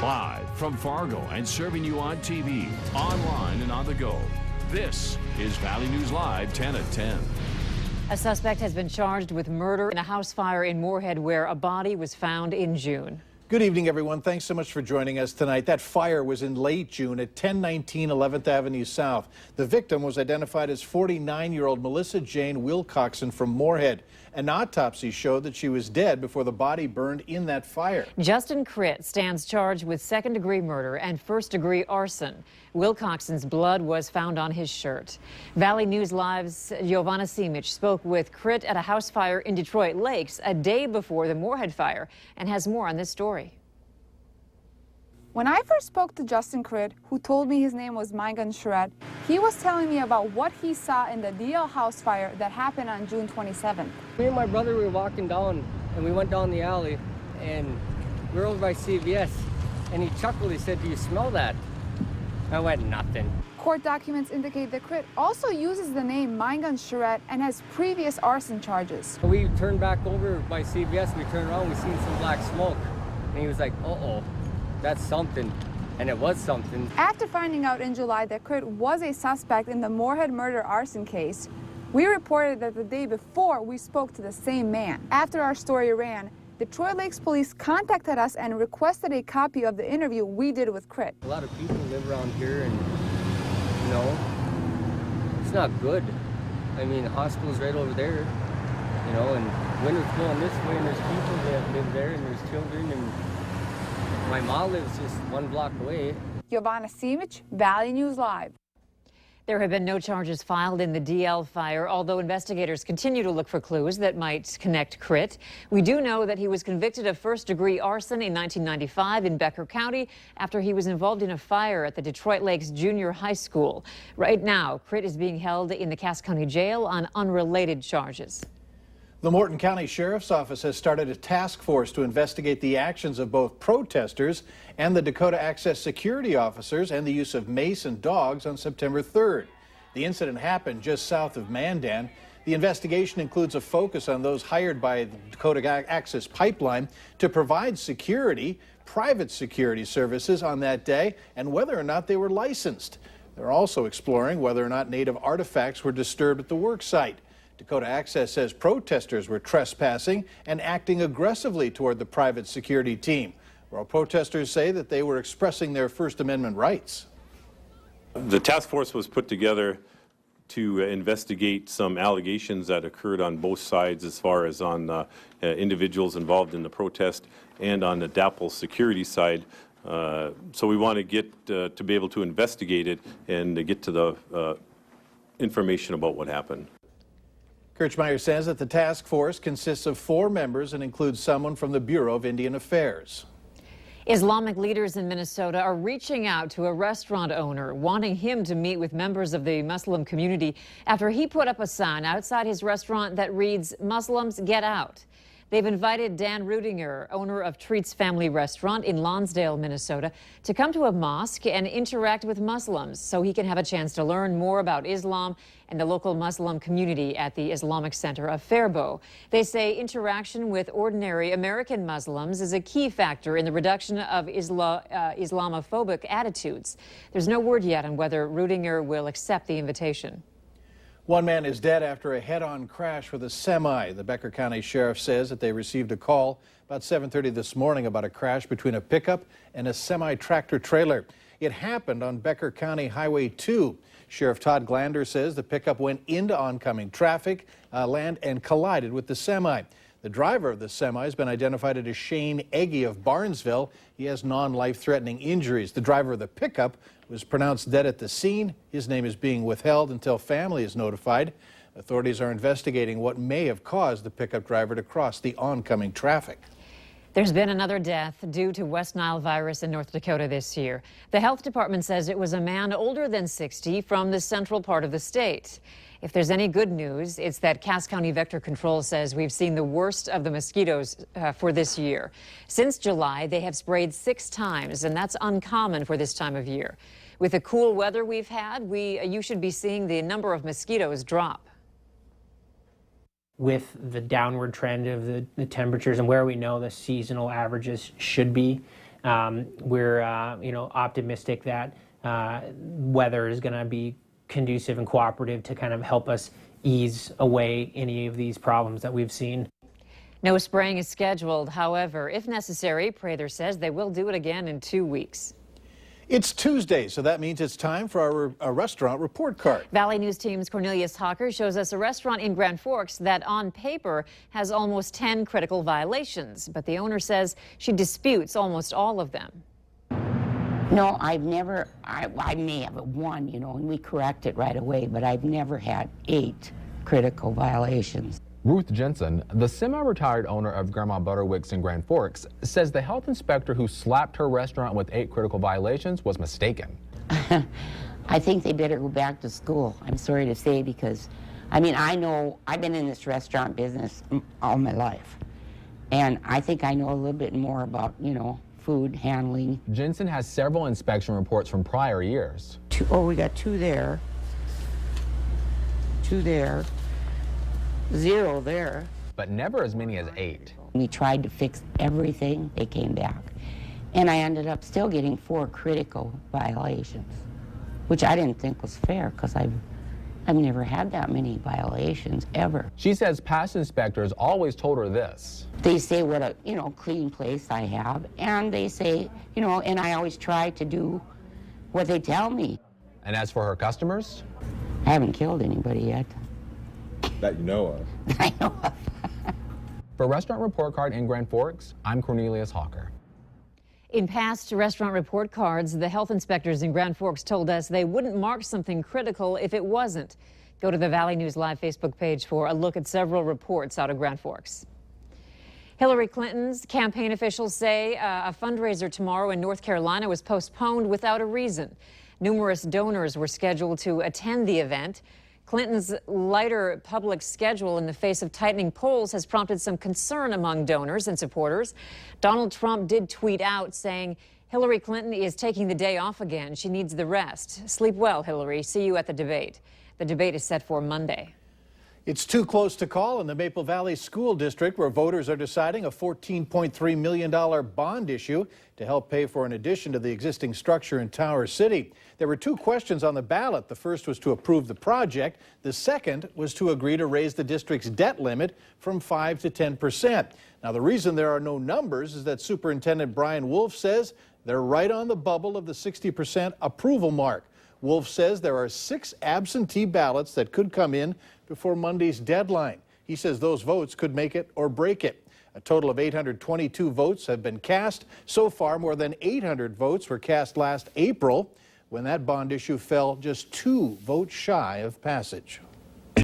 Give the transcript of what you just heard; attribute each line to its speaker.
Speaker 1: Live from Fargo and serving you on TV, online, and on the go. This is Valley News Live 10 at 10.
Speaker 2: A suspect has been charged with murder in a house fire in Moorhead where a body was found in June.
Speaker 3: Good evening, everyone. Thanks so much for joining us tonight. That fire was in late June at 1019 11th Avenue South. The victim was identified as 49-year-old Melissa Jane Wilcoxon from Moorhead. An autopsy showed that she was dead before the body burned in that fire.
Speaker 2: Justin Critt stands charged with second-degree murder and first-degree arson. Wilcoxon's blood was found on his shirt. Valley News Live's Giovanna Simic spoke with Critt at a house fire in Detroit Lakes a day before the Moorhead fire and has more on this story.
Speaker 4: When I first spoke to Justin Critt, who told me his name was Maingan Charette, he was telling me about what he saw in the DL house fire that happened on June 27th.
Speaker 5: Me and my brother were walking down, and we went down the alley, and we were over by CVS, and he chuckled. He said, "Do you smell that?" I went, "Nothing."
Speaker 4: Court documents indicate that Critt also uses the name Maingan Charette and has previous arson charges.
Speaker 5: We turned back over by CVS, we turned around, we seen some black smoke, and he was like, "Uh-oh. That's something," and it was something.
Speaker 4: After finding out in July that Critt was a suspect in the Moorhead murder arson case, we reported that the day before we spoke to the same man. After our story ran, Detroit Lakes Police contacted us and requested a copy of the interview we did with Critt.
Speaker 5: A lot of people live around here, and, you know, it's not good. I mean, the hospital's right over there, you know, and winter's going this way, and there's people that live there, and there's children, and my mom lives just 1 block away.
Speaker 4: Giovanna Simic, Valley News Live.
Speaker 2: There have been no charges filed in the DL fire, although investigators continue to look for clues that might connect Critt. We do know that he was convicted of first-degree arson in 1995 in Becker County after he was involved in a fire at the Detroit Lakes Junior High School. Right now, Critt is being held in the Cass County Jail on unrelated charges.
Speaker 3: The Morton County Sheriff's Office has started a task force to investigate the actions of both protesters and the Dakota Access security officers and the use of mace and dogs on September 3rd. The incident happened just south of Mandan. The investigation includes a focus on those hired by the Dakota Access pipeline to provide security, private security services on that day, and whether or not they were licensed. They're also exploring whether or not native artifacts were disturbed at the work site. Dakota Access says protesters were trespassing and acting aggressively toward the private security team, while protesters say that they were expressing their First Amendment rights.
Speaker 6: The task force was put together to investigate some allegations that occurred on both sides as far as on individuals involved in the protest and on the DAPL security side. So we want to get to be able to investigate it and to get to the information about what happened.
Speaker 3: Kirchmeier says that the task force consists of 4 members and includes someone from the Bureau of Indian Affairs.
Speaker 2: Islamic leaders in Minnesota are reaching out to a restaurant owner, wanting him to meet with members of the Muslim community after he put up a sign outside his restaurant that reads, "Muslims, get out." They've invited Dan Rudinger, owner of Treats Family Restaurant in Lonsdale, Minnesota, to come to a mosque and interact with Muslims so he can have a chance to learn more about Islam and the local Muslim community at the Islamic Center of Faribault. They say interaction with ordinary American Muslims is a key factor in the reduction of Islamophobic attitudes. There's no word yet on whether Rudinger will accept the invitation.
Speaker 3: 1 man is dead after a head-on crash with a semi. The Becker County Sheriff says that they received a call about 7:30 this morning about a crash between a pickup and a semi-tractor trailer. It happened on Becker County Highway 2. Sheriff Todd Glander says the pickup went into oncoming traffic, land, and collided with the semi. The driver of the semi has been identified as Shane Eggy of Barnesville. He has non-life-threatening injuries. The driver of the pickup was pronounced dead at the scene. His name is being withheld until family is notified. Authorities are investigating what may have caused the pickup driver to cross the oncoming traffic.
Speaker 2: There's been another death due to West Nile virus in North Dakota this year. The health department says it was a man older than 60 from the central part of the state. If there's any good news, it's that Cass County Vector Control says we've seen the worst of the mosquitoes for this year. Since July, they have sprayed 6 times, and that's uncommon for this time of year. With the cool weather we've had, you should be seeing the number of mosquitoes drop.
Speaker 7: With the downward trend of the temperatures and where we know the seasonal averages should be, We're optimistic that weather is going to be conducive and cooperative to kind of help us ease away any of these problems that we've seen.
Speaker 2: No spraying is scheduled. However, if necessary, Prather says they will do it again in 2 weeks.
Speaker 3: It's Tuesday, so that means it's time for our restaurant report card.
Speaker 2: Valley News Team's Cornelius Hawker shows us a restaurant in Grand Forks that on paper has almost 10 critical violations, but the owner says she disputes almost all of them.
Speaker 8: No, I've never, I may have one, and we correct it right away, but I've never had 8 critical violations.
Speaker 9: Ruth Jensen, the semi-retired owner of Grandma Butterwick's in Grand Forks, says the health inspector who slapped her restaurant with 8 critical violations was mistaken.
Speaker 8: I think they better go back to school, I'm sorry to say, because, I know I've been in this restaurant business all my life, and I think I know a little bit more about, food handling.
Speaker 9: Jensen has several inspection reports from prior years.
Speaker 8: We got 2 there, 2 there, 0 there.
Speaker 9: But never as many as 8.
Speaker 8: We tried to fix everything, they came back. And I ended up still getting 4 critical violations, which I didn't think was fair because I've never had that many violations, ever.
Speaker 9: She says past inspectors always told her this.
Speaker 8: They say what a, clean place I have, and they say, and I always try to do what they tell me.
Speaker 9: And as for her customers?
Speaker 8: I haven't killed anybody yet.
Speaker 10: That you know of.
Speaker 8: I know of.
Speaker 9: For Restaurant Report Card in Grand Forks, I'm Cornelius Hawker.
Speaker 2: In past restaurant report cards, the health inspectors in Grand Forks told us they wouldn't mark something critical if it wasn't. Go to the Valley News Live Facebook page for a look at several reports out of Grand Forks. Hillary Clinton's campaign officials say a fundraiser tomorrow in North Carolina was postponed without a reason. Numerous donors were scheduled to attend the event. Clinton's lighter public schedule in the face of tightening polls has prompted some concern among donors and supporters. Donald Trump did tweet out saying Hillary Clinton is taking the day off again. She needs the rest. Sleep well, Hillary. See you at the debate. The debate is set for Monday.
Speaker 3: It's too close to call in the Maple Valley School District, where voters are deciding a $14.3 million bond issue to help pay for an addition to the existing structure in Tower City. There were 2 questions on the ballot. The first was to approve the project. The second was to agree to raise the district's debt limit from 5 to 10%. Now, the reason there are no numbers is that Superintendent Brian Wolf says they're right on the bubble of the 60% approval mark. Wolf says there are 6 absentee ballots that could come in before Monday's deadline. He says those votes could make it or break it. A total of 822 votes have been cast. So far, more than 800 votes were cast last April, when that bond issue fell just 2 votes shy of passage.